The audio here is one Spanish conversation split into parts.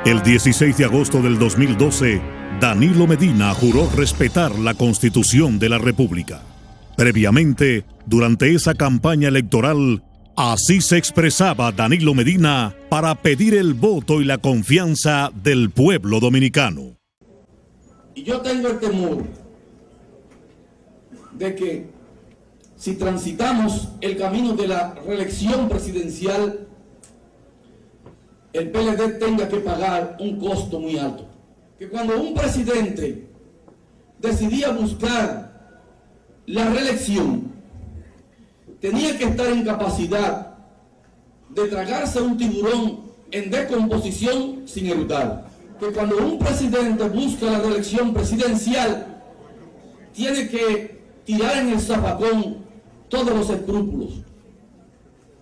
El 16 de agosto del 2012, Danilo Medina juró respetar la Constitución de la República. Previamente, durante esa campaña electoral, así se expresaba Danilo Medina para pedir el voto y la confianza del pueblo dominicano. Y yo tengo el temor de que si transitamos el camino de la reelección presidencial, el PLD tenga que pagar un costo muy alto. Que cuando un presidente decidía buscar la reelección, tenía que estar en capacidad de tragarse un tiburón en descomposición sin eructar. Que cuando un presidente busca la reelección presidencial, tiene que tirar en el zafacón todos los escrúpulos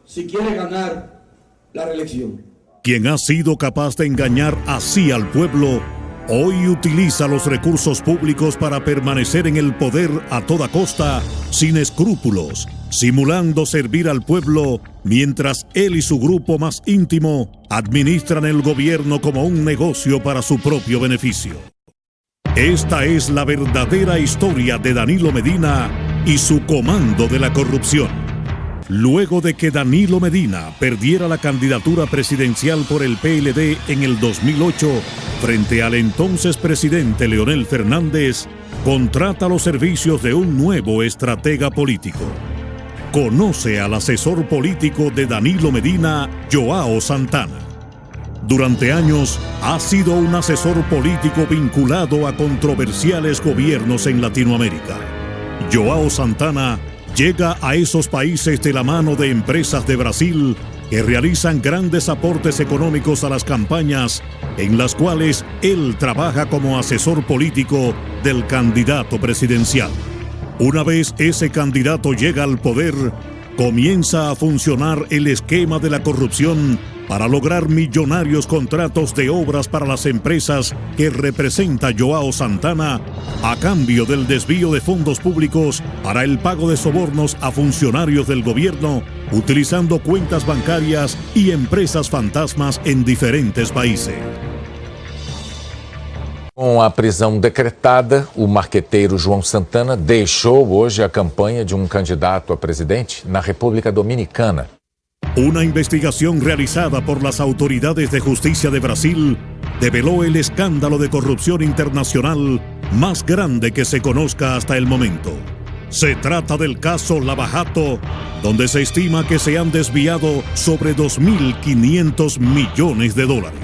si quiere ganar la reelección. Quien ha sido capaz de engañar así al pueblo, hoy utiliza los recursos públicos para permanecer en el poder a toda costa, sin escrúpulos, simulando servir al pueblo, mientras él y su grupo más íntimo administran el gobierno como un negocio para su propio beneficio. Esta es la verdadera historia de Danilo Medina y su comando de la corrupción. Luego de que Danilo Medina perdiera la candidatura presidencial por el PLD en el 2008, frente al entonces presidente Leonel Fernández, contrata los servicios de un nuevo estratega político. Conoce al asesor político de Danilo Medina, Joao Santana. Durante años ha sido un asesor político vinculado a controversiales gobiernos en Latinoamérica. Joao Santana llega a esos países de la mano de empresas de Brasil que realizan grandes aportes económicos a las campañas en las cuales él trabaja como asesor político del candidato presidencial. Una vez ese candidato llega al poder, comienza a funcionar el esquema de la corrupción para lograr millonarios contratos de obras para las empresas que representa Joao Santana a cambio del desvío de fondos públicos para el pago de sobornos a funcionarios del gobierno, utilizando cuentas bancarias y empresas fantasmas en diferentes países. Com a prisão decretada, o marqueteiro João Santana deixou hoje a campanha de candidato a presidente na República Dominicana. Una investigación realizada por las autoridades de justicia de Brasil develó el escándalo de corrupción internacional más grande que se conozca hasta el momento. Se trata del caso Lava Jato, donde se estima que se han desviado sobre 2.500 millones de dólares.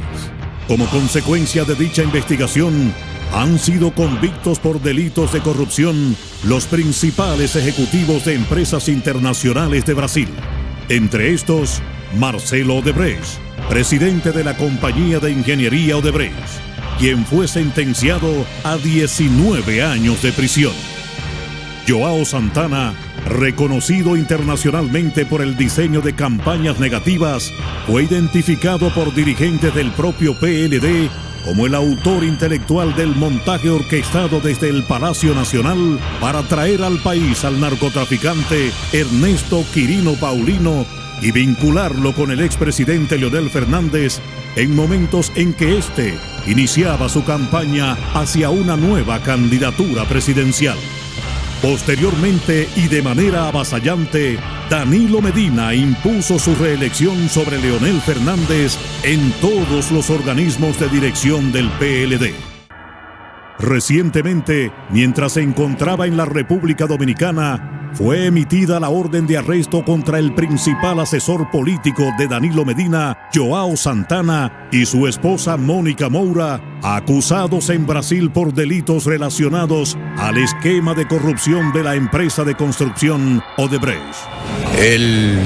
Como consecuencia de dicha investigación, han sido convictos por delitos de corrupción los principales ejecutivos de empresas internacionales de Brasil. Entre estos, Marcelo Odebrecht, presidente de la compañía de ingeniería Odebrecht, quien fue sentenciado a 19 años de prisión. Joao Santana, reconocido internacionalmente por el diseño de campañas negativas, fue identificado por dirigentes del propio PLD como el autor intelectual del montaje orquestado desde el Palacio Nacional para traer al país al narcotraficante Ernesto Quirino Paulino y vincularlo con el expresidente Leonel Fernández en momentos en que éste iniciaba su campaña hacia una nueva candidatura presidencial. Posteriormente y de manera avasallante, Danilo Medina impuso su reelección sobre Leonel Fernández en todos los organismos de dirección del PLD. Recientemente, mientras se encontraba en la República Dominicana, fue emitida la orden de arresto contra el principal asesor político de Danilo Medina, Joao Santana, y su esposa Mónica Moura, acusados en Brasil por delitos relacionados al esquema de corrupción de la empresa de construcción Odebrecht. El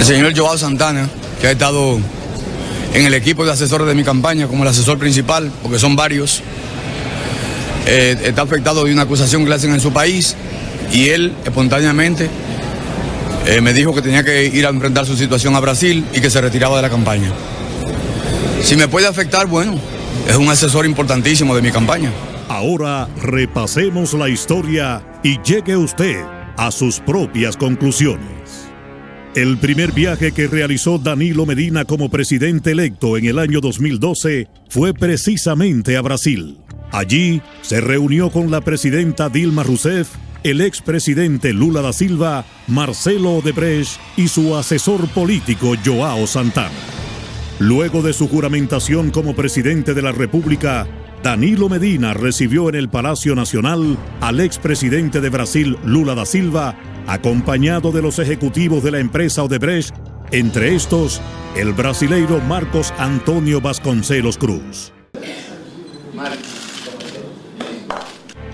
señor Joao Santana, que ha estado en el equipo de asesores de mi campaña como el asesor principal, porque son varios, está afectado de una acusación que le hacen en su país y él espontáneamente me dijo que tenía que ir a enfrentar su situación a Brasil y que se retiraba de la campaña. Si me puede afectar, bueno, es un asesor importantísimo de mi campaña. Ahora repasemos la historia y llegue usted a sus propias conclusiones. El primer viaje que realizó Danilo Medina como presidente electo en el año 2012 fue precisamente a Brasil. Allí se reunió con la presidenta Dilma Rousseff, el expresidente Lula da Silva, Marcelo Odebrecht y su asesor político João Santana. Luego de su juramentación como presidente de la República, Danilo Medina recibió en el Palacio Nacional al expresidente de Brasil, Lula da Silva, acompañado de los ejecutivos de la empresa Odebrecht, entre estos, el brasileiro Marcos Antônio Vasconcelos Cruz.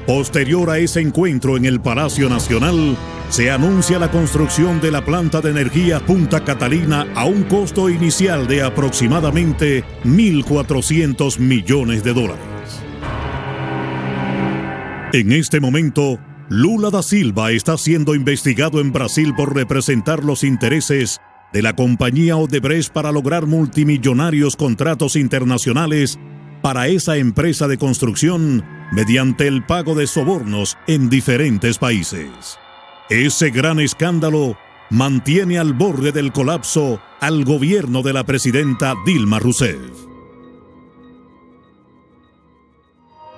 Posterior a ese encuentro en el Palacio Nacional, se anuncia la construcción de la planta de energía Punta Catalina a un costo inicial de aproximadamente $1.400 millones. En este momento, Lula da Silva está siendo investigado en Brasil por representar los intereses de la compañía Odebrecht para lograr multimillonarios contratos internacionales para esa empresa de construcción mediante el pago de sobornos en diferentes países. Ese gran escándalo mantiene al borde del colapso al gobierno de la presidenta Dilma Rousseff.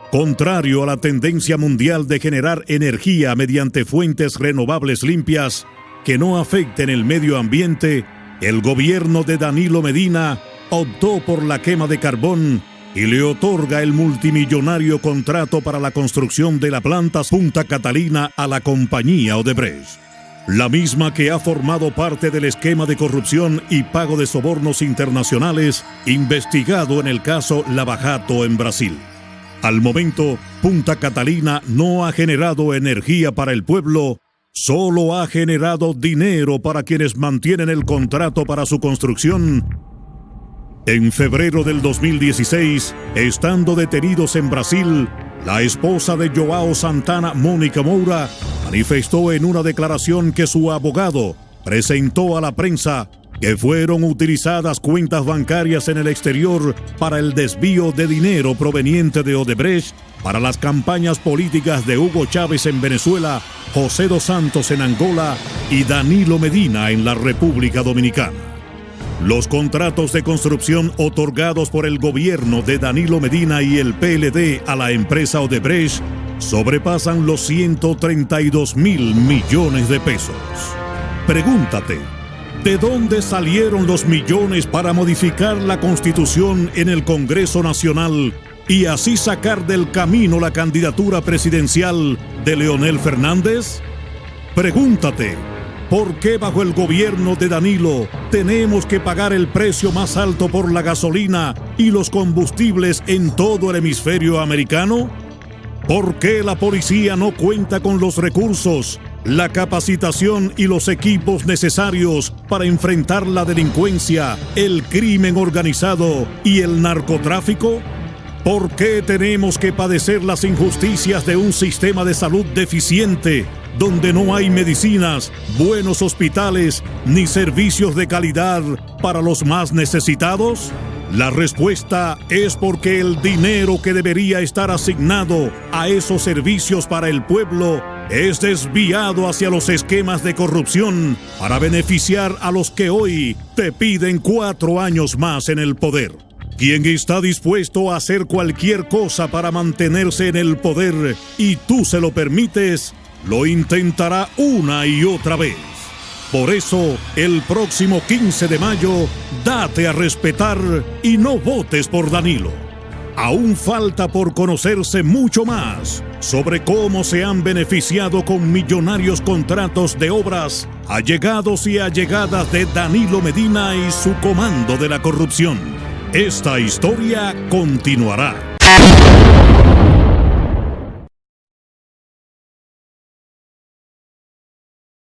Contrario a la tendencia mundial de generar energía mediante fuentes renovables limpias que no afecten el medio ambiente, el gobierno de Danilo Medina optó por la quema de carbón y le otorga el multimillonario contrato para la construcción de la planta Punta Catalina a la compañía Odebrecht, la misma que ha formado parte del esquema de corrupción y pago de sobornos internacionales investigado en el caso Lava Jato en Brasil. Al momento, Punta Catalina no ha generado energía para el pueblo, solo ha generado dinero para quienes mantienen el contrato para su construcción. En febrero del 2016, estando detenidos en Brasil, la esposa de João Santana, Mônica Moura, manifestó en una declaración que su abogado presentó a la prensa que fueron utilizadas cuentas bancarias en el exterior para el desvío de dinero proveniente de Odebrecht para las campañas políticas de Hugo Chávez en Venezuela, José dos Santos en Angola y Danilo Medina en la República Dominicana. Los contratos de construcción otorgados por el gobierno de Danilo Medina y el PLD a la empresa Odebrecht sobrepasan los 132.000 millones de pesos. Pregúntate, ¿de dónde salieron los millones para modificar la Constitución en el Congreso Nacional y así sacar del camino la candidatura presidencial de Leonel Fernández? Pregúntate, ¿por qué bajo el gobierno de Danilo tenemos que pagar el precio más alto por la gasolina y los combustibles en todo el hemisferio americano? ¿Por qué la policía no cuenta con los recursos, la capacitación y los equipos necesarios para enfrentar la delincuencia, el crimen organizado y el narcotráfico? ¿Por qué tenemos que padecer las injusticias de un sistema de salud deficiente, donde no hay medicinas, buenos hospitales, ni servicios de calidad para los más necesitados? La respuesta es porque el dinero que debería estar asignado a esos servicios para el pueblo es desviado hacia los esquemas de corrupción para beneficiar a los que hoy te piden 4 años más en el poder. Quien está dispuesto a hacer cualquier cosa para mantenerse en el poder y tú se lo permites, lo intentará una y otra vez. Por eso, el próximo 15 de mayo, date a respetar y no votes por Danilo. Aún falta por conocerse mucho más sobre cómo se han beneficiado con millonarios contratos de obras allegados y allegadas de Danilo Medina y su comando de la corrupción. Esta historia continuará.